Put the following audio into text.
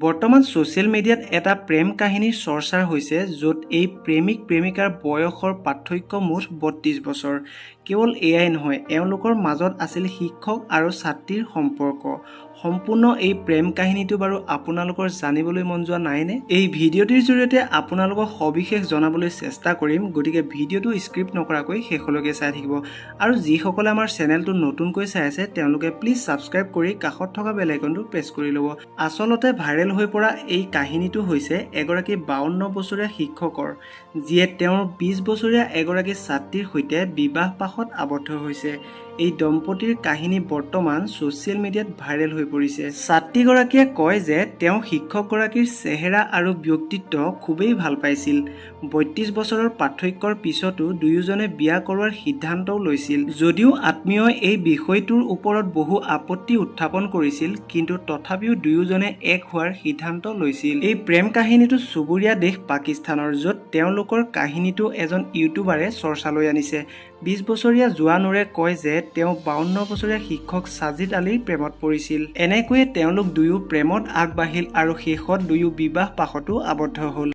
বৰ্তমান ছ'চিয়েল মিডিয়াত এটা প্ৰেম কাহিনীৰ চৰ্চা হৈছে য'ত এই প্ৰেমিক প্ৰেমিকাৰ বয়সৰ পাৰ্থক্য মুঠ ৩২ বছৰ। কেৱল এয়াই নহয়, এওঁলোকৰ মাজত আছিল শিক্ষক আৰু ছাত্ৰীৰ সম্পৰ্ক। সম্পূৰ্ণ এই প্ৰেম কাহিনীটো বাৰু আপোনালোকৰ জানিবলৈ মন যোৱা নাইনে? এই ভিডিঅ'টিৰ জৰিয়তে আপোনালোকক সবিশেষ জনাবলৈ চেষ্টা কৰিম, গতিকে ভিডিঅ'টো স্ক্ৰিপ্ট নকৰাকৈ শেষলৈকে চাই থাকিব। আৰু যিসকলে আমাৰ চেনেলটো নতুনকৈ চাই আছে তেওঁলোকে প্লিজ ছাবস্ক্ৰাইব কৰি কাষত থকা বেল আইকনটো প্ৰেছ কৰি ল'ব। আচলতে ভাইৰেল হৈ পৰা এই কাহিনীটো হৈছে এগৰাকী 52 বছৰীয়া শিক্ষকৰ, যিয়ে তেওঁৰ 20 বছৰীয়া এগৰাকী ছাত্ৰীৰ সৈতে বিবাহ পাশত আবদ্ধ হৈছে। এই দম্পতীৰ কাহিনী বৰ্তমান ছ'চিয়েল মিডিয়াত ভাইৰেল হৈ পৰিছে। ছাত্ৰীগৰাকীয়ে কয় যে তেওঁ শিক্ষকগৰাকীৰ চেহেৰা আৰু ব্যক্তিত্ব খুবেই ভাল পাইছিল। 32 বছৰৰ পাৰ্থক্যৰ পিছতো দুয়োজনে বিয়া কৰোৱাৰ সিদ্ধান্তও লৈছিল। যদিও আত্মীয়ই এই বিষয়টোৰ ওপৰত বহু আপত্তি উত্থাপন কৰিছিল, কিন্তু তথাপিও দুয়োজনে এক হোৱাৰ সিদ্ধান্ত লৈছিল। এই প্ৰেম কাহিনীটো চুবুৰীয়া দেশ পাকিস্তানৰ, য'ত তেওঁলোকৰ কাহিনীটো এজন ইউটিউবাৰে চৰ্চালৈ আনিছে। 20 বছৰীয়া জোৱানুৰে কয় যে তেওঁ 52 বছৰীয়া শিক্ষক ছাজিদ আলীৰ প্ৰেমত পৰিছিল। এনেকৈয়ে তেওঁলোক দুয়ো প্ৰেমত আগবাঢ়িল আৰু শেষত দুয়ো বিবাহ পাশতো আবদ্ধ হ'ল।